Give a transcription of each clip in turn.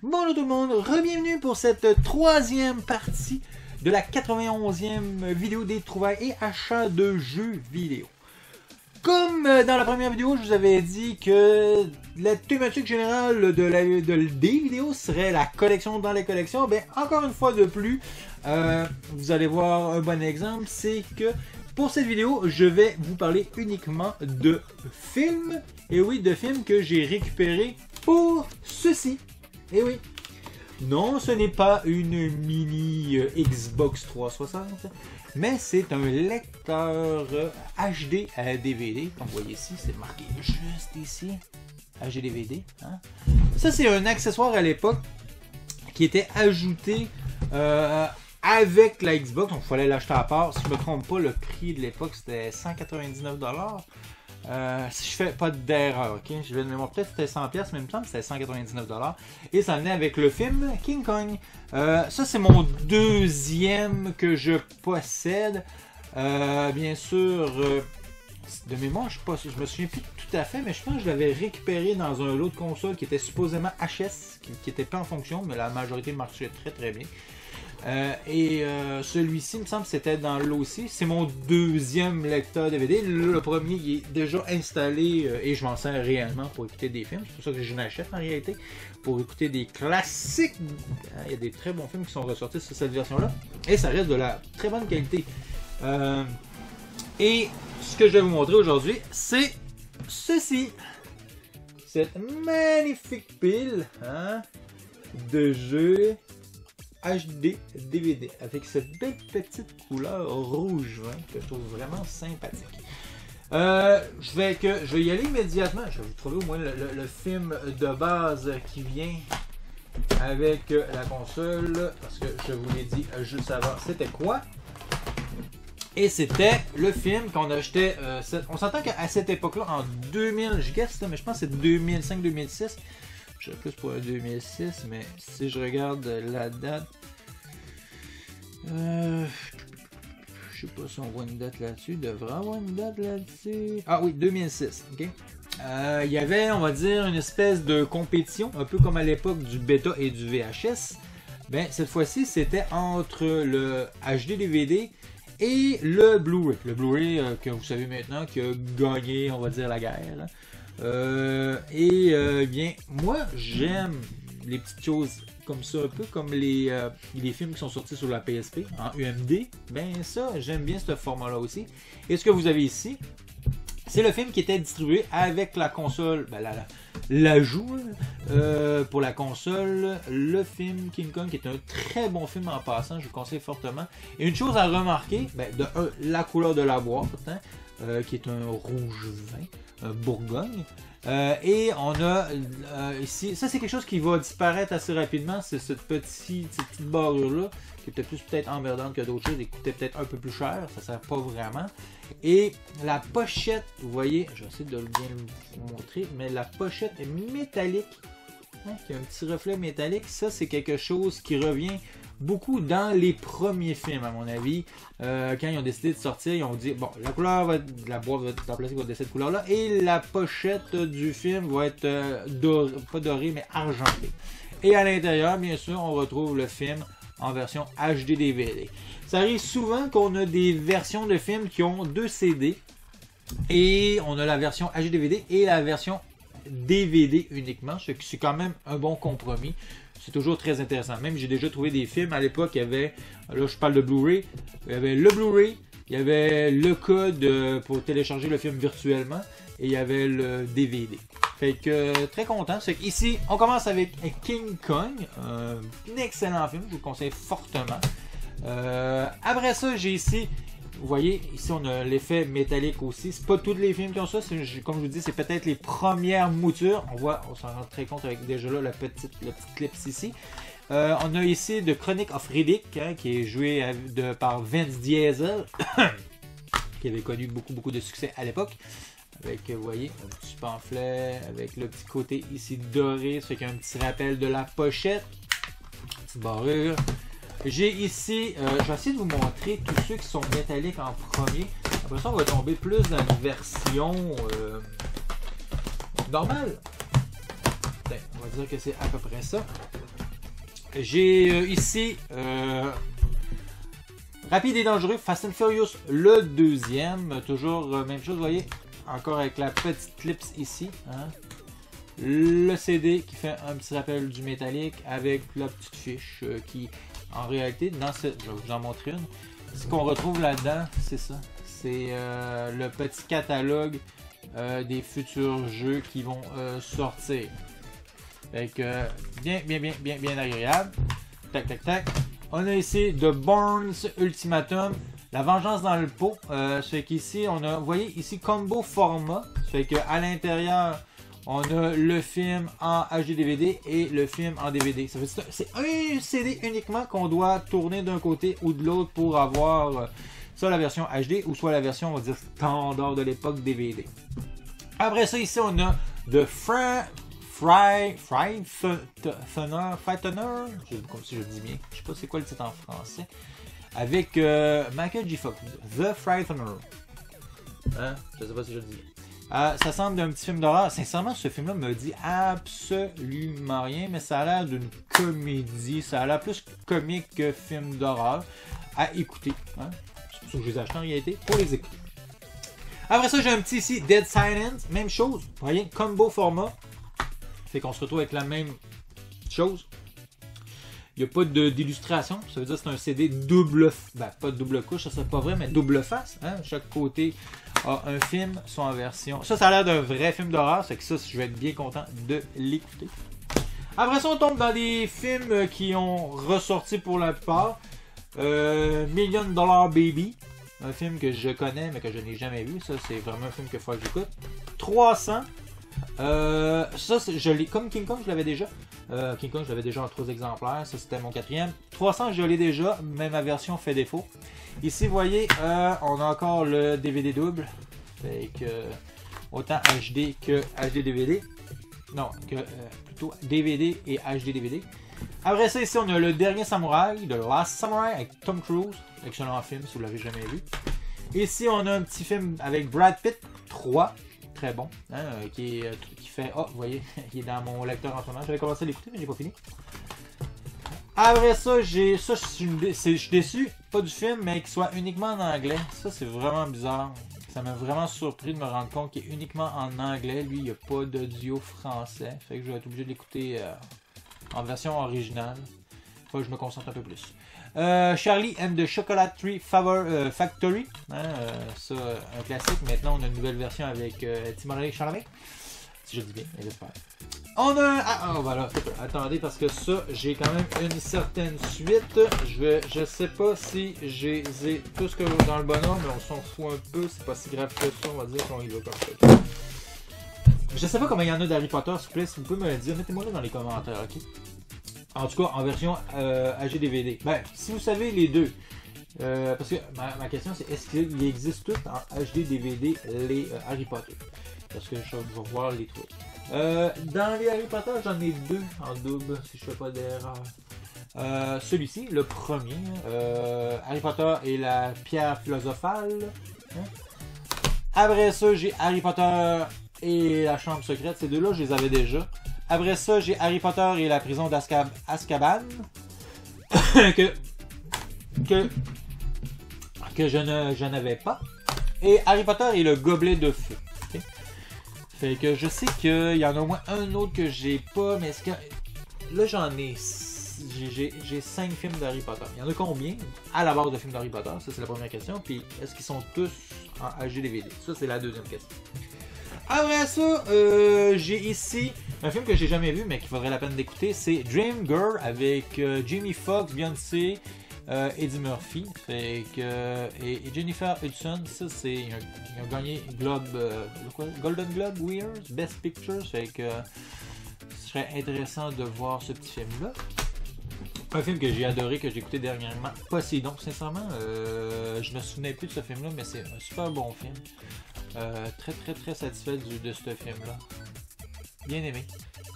Bonjour tout le monde, re-bienvenue pour cette troisième partie de la 91e vidéo des trouvailles et achats de jeux vidéo. Comme dans la première vidéo, je vous avais dit que la thématique générale des vidéos serait la collection dans les collections. Ben, encore une fois de plus, vous allez voir un bon exemple, c'est que pour cette vidéo, je vais vous parler uniquement de films. Et oui, de films que j'ai récupérés pour ceci. Et oui. Non, ce n'est pas une mini Xbox 360, mais c'est un lecteur HD à DVD. Comme vous voyez ici, c'est marqué juste ici. HD DVD. Hein? Ça, c'est un accessoire à l'époque qui était ajouté avec la Xbox. Donc, il fallait l'acheter à part. Si je ne me trompe pas, le prix de l'époque, c'était 199 $. Si je fais pas d'erreur, ok? Je vais de mémoire, peut-être c'était 100$, mais il me semble que c'était 199 $. Et ça venait avec le film King Kong. Ça, c'est mon deuxième que je possède. Bien sûr, de mémoire, je me souviens plus tout à fait, mais je pense que je l'avais récupéré dans un lot de console qui était supposément HS, qui n'était pas en fonction, mais la majorité marchait très très bien. Celui-ci, il me semble que c'était dans l'eau aussi. C'est mon deuxième lecteur DVD. Le premier, il est déjà installé et je m'en sers réellement pour écouter des films. C'est pour ça que je l'achète en réalité. Pour écouter des classiques. Il y a des très bons films qui sont ressortis sur cette version-là. Et ça reste de la très bonne qualité. Et ce que je vais vous montrer aujourd'hui, c'est ceci. Cette magnifique pile de jeux HD DVD avec cette belle petite couleur rouge que je trouve vraiment sympathique. Je vais y aller immédiatement. Je vais vous trouver au moins le film de base qui vient avec la console, parce que je vous l'ai dit juste avant, c'était quoi? Et c'était le film qu'on achetait. On s'entend qu'à cette époque-là, en 2000, je guesse, mais je pense que c'est 2005-2006. Je suis plus pour un 2006, mais si je regarde la date, je sais pas si on voit une date là-dessus. Il devrait avoir une date là-dessus. Ah oui, 2006. Ok. Il y avait, on va dire, une espèce de compétition, un peu comme à l'époque du bêta et du VHS. Ben cette fois-ci, c'était entre le HD DVD et le Blu-ray. Le Blu-ray que vous savez maintenant qui a gagné, on va dire, la guerre. Bien, moi j'aime les petites choses comme ça, un peu comme les films qui sont sortis sur la PSP en UMD. Ben ça, j'aime bien ce format-là aussi. Et ce que vous avez ici, c'est le film qui était distribué avec la console, ben l'ajout pour la console, le film King Kong, qui est un très bon film en passant, je vous conseille fortement. Et une chose à remarquer, ben, la couleur de la boîte, qui est un rouge vin, Bourgogne. Et on a ici, ça c'est quelque chose qui va disparaître assez rapidement, c'est cette petite barre là, qui est peut-être emmerdante que d'autres choses, et coûtait peut-être un peu plus cher, ça sert pas vraiment. Et la pochette, vous voyez, je vais essayer de bien vous montrer, mais la pochette est métallique, qui a un petit reflet métallique. Ça c'est quelque chose qui revient beaucoup dans les premiers films, à mon avis. Quand ils ont décidé de sortir, ils ont dit bon, la couleur la boîte va être remplacée de cette couleur-là, et la pochette du film va être pas dorée, mais argentée. Et à l'intérieur, bien sûr, on retrouve le film en version HD DVD. Ça arrive souvent qu'on a des versions de films qui ont 2 CD, et on a la version HD DVD et la version DVD uniquement, ce qui c'est quand même un bon compromis. C'est toujours très intéressant. Même j'ai déjà trouvé des films à l'époque, il y avait, là je parle de Blu-ray, il y avait le Blu-ray, il y avait le code pour télécharger le film virtuellement, et il y avait le DVD. Fait que très content. C'est qu'ici, on commence avec King Kong, un excellent film, je vous le conseille fortement. Après ça, j'ai ici, vous voyez, ici on a l'effet métallique aussi. C'est pas tous les films qui ont ça, comme je vous dis, c'est peut-être les premières moutures. On s'en rend très compte avec déjà là le petit clip ici. On a ici The Chronic of Riddick, qui est joué par Vince Diesel, qui avait connu beaucoup de succès à l'époque. Avec, vous voyez, un petit pamphlet, avec le petit côté ici doré, ça fait qu'il y a un petit rappel de la pochette. Petite barrure. J'ai ici, je vais essayer de vous montrer tous ceux qui sont métalliques en premier. Après ça, on va tomber plus dans une version normale. On va dire que c'est à peu près ça. j'ai ici Rapide et Dangereux, Fast and Furious, le deuxième. Toujours même chose, vous voyez. Encore avec la petite clips ici. Hein. Le CD qui fait un petit rappel du métallique avec la petite fiche qui, en réalité, dans ce, je vais vous en montrer une. Ce qu'on retrouve là-dedans, c'est ça. C'est le petit catalogue des futurs jeux qui vont sortir. Fait que bien agréable. Tac, tac, tac. On a ici The Bourne Ultimatum. La vengeance dans le pot. C'est qu'ici, on a, vous voyez, ici, combo format. Fait qu'à l'intérieur, on a le film en HD-DVD et le film en DVD. Ça veut dire c'est un CD uniquement qu'on doit tourner d'un côté ou de l'autre pour avoir soit la version HD ou soit la version, on va dire, standard de l'époque DVD. Après ça, ici, on a The Frighteners, comme si je dis bien. Je sais pas c'est quoi le titre en français. Avec Michael J. Fox, The Frightener. Hein? Je sais pas si je le dis. Ça semble d'un petit film d'horreur. Sincèrement, ce film-là me dit absolument rien, mais ça a l'air d'une comédie. Ça a l'air plus comique que film d'horreur à écouter. Hein? C'est pour ça que je les ai achetés en réalité, pour les écouter. Après ça, j'ai un petit ici, Dead Silence. Même chose. Vous voyez, combo format. Fait qu'on se retrouve avec la même chose. Il n'y a pas d'illustration. Ça veut dire que c'est un CD double... Ben, pas double couche, ça serait pas vrai, mais double face. Hein? Chaque côté a un film, soit en version... Ça a l'air d'un vrai film d'horreur. C'est que ça, je vais être bien content de l'écouter. Après ça, on tombe dans des films qui ont ressorti pour la plupart. Million Dollar Baby. Un film que je connais, mais que je n'ai jamais vu. Ça, c'est vraiment un film qu'il faut que j'écoute. 300. Ça, je l'ai... Comme King Kong, je l'avais déjà. King Kong, je l'avais déjà en 3 exemplaires. Ça, c'était mon 4e. 300, je l'ai déjà, mais ma version fait défaut. Ici, vous voyez, on a encore le DVD double. Fait que, autant HD que HD-DVD. Non, que plutôt DVD et HD-DVD. Après ça, ici, on a Le Dernier Samouraï, The Last Samurai, avec Tom Cruise. Excellent film, si vous l'avez jamais vu. Ici, on a un petit film avec Brad Pitt, 3. Très bon, hein, qui fait... Oh, vous voyez, il est dans mon lecteur en ce moment. J'avais commencé à l'écouter, mais j'ai pas fini. Après ça, je suis déçu, pas du film, mais qu'il soit uniquement en anglais. Ça, c'est vraiment bizarre. Ça m'a vraiment surpris de me rendre compte qu'il est uniquement en anglais. Lui, il n'y a pas d'audio français. Fait que je vais être obligé de l'écouter en version originale. Faut que je me concentre un peu plus. Charlie and the Chocolaterie Factory. Hein, ça, un classique. Maintenant, on a une nouvelle version avec Timothée Chalamet. Si je dis bien, j'espère. On a... voilà. Attendez, parce que ça, j'ai quand même une certaine suite. Je sais pas si j'ai tous que dans le bon ordre, mais on s'en fout un peu. C'est pas si grave que ça, on va dire qu'on y va comme ça. Je sais pas combien il y en a d'Harry Potter, s'il vous plaît. Si vous pouvez me le dire, mettez-moi là dans les commentaires, ok? En tout cas, en version HD-DVD. Ben, si vous savez les deux. Parce que ma question, c'est est-ce qu'il existe tout en HD-DVD les Harry Potter? Parce que je vais voir les trucs. Dans les Harry Potter, j'en ai 2 en double, si je ne fais pas d'erreur. Celui-ci, le premier. Harry Potter et la pierre philosophale. Hein? Après ça, j'ai Harry Potter et la chambre secrète. Ces deux-là, je les avais déjà. Après ça, j'ai Harry Potter et la prison d'Azkaban. que je n'avais pas. Et Harry Potter et le gobelet de feu. Okay? Fait que je sais qu'il y en a au moins un autre que j'ai pas, mais est-ce que... Là, j'en ai... J'ai 5 films d'Harry Potter. Il y en a combien à la base de films d'Harry Potter? Ça, c'est la première question. Puis, est-ce qu'ils sont tous en HD-DVD? Ça, c'est la deuxième question. Après ça, j'ai ici un film que j'ai jamais vu, mais qu'il faudrait la peine d'écouter. C'est Dream Girl avec Jamie Foxx, Beyoncé, Eddie Murphy. Fait que, et Jennifer Hudson, ça c'est... Ils ont gagné Golden Globe Weird, Best Picture. Fait que ce serait intéressant de voir ce petit film-là. Un film que j'ai adoré, que j'ai écouté dernièrement, Poséidon. Sincèrement, je me souvenais plus de ce film-là, mais c'est un super bon film. Très satisfait de ce film-là. Bien aimé.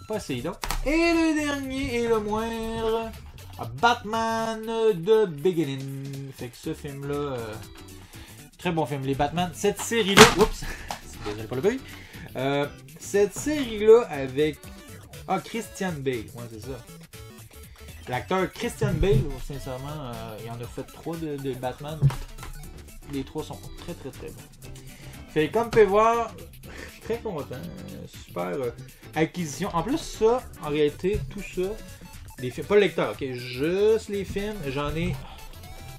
Poséidon. Et le dernier et le moindre, Batman The Beginning. Fait que ce film-là, très bon film. Les Batman, cette série-là, oups, désolé pour le bruit. Cette série-là avec Christian Bale, ouais c'est ça. L'acteur Christian Bale, sincèrement, il en a fait 3 de Batman. Les 3 sont très très très bons. Fait comme vous pouvez voir, très content, super acquisition. En plus, ça, en réalité, tout ça, les films, pas le lecteur, ok, juste les films, j'en ai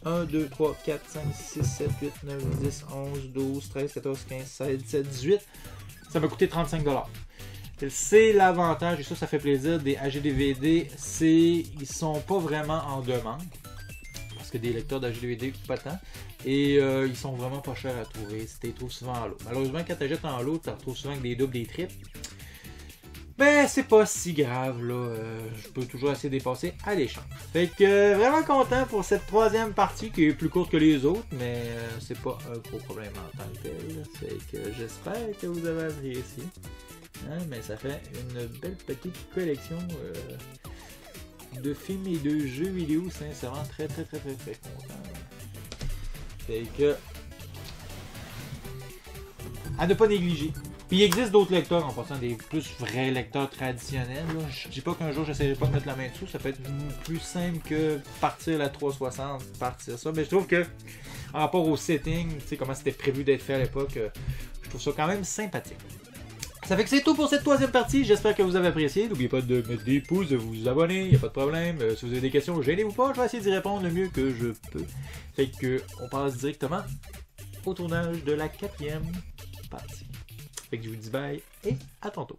1, 2, 3, 4, 5, 6, 7, 8, 9, 10, 11, 12, 13, 14, 15, 16, 17, 18. Ça m'a coûté 35$. C'est l'avantage, et ça fait plaisir, des HD-DVD, ils sont pas vraiment en demande. Parce que des lecteurs d'HDVD, pas tant. Et ils sont vraiment pas chers à trouver. Si tu les trouves souvent en lot. Malheureusement, quand tu achètes en lot, tu retrouves souvent avec des doubles, des triples. Mais c'est pas si grave, là. Je peux toujours essayer de dépasser à l'échange. Fait que vraiment content pour cette 3e partie qui est plus courte que les autres, mais c'est pas un gros problème en tant que tel. Fait que j'espère que vous avez apprécié. Hein, mais ça fait une belle petite collection de films et de jeux vidéo, sincèrement très content. Fait que à ne pas négliger. Puis il existe d'autres lecteurs en passant, des plus vrais lecteurs traditionnels. Là. Je dis pas qu'un jour j'essaierai pas de mettre la main dessus, ça peut être plus simple que partir la 360, partir ça. Mais je trouve que en rapport au setting, tu sais comment c'était prévu d'être fait à l'époque, je trouve ça quand même sympathique. Ça fait que c'est tout pour cette 3e partie. J'espère que vous avez apprécié. N'oubliez pas de mettre des pouces, de vous abonner. Il n'y a pas de problème. Si vous avez des questions, gênez-vous pas. Je vais essayer d'y répondre le mieux que je peux. Fait que on passe directement au tournage de la 4e partie. Fait que je vous dis bye et à tantôt.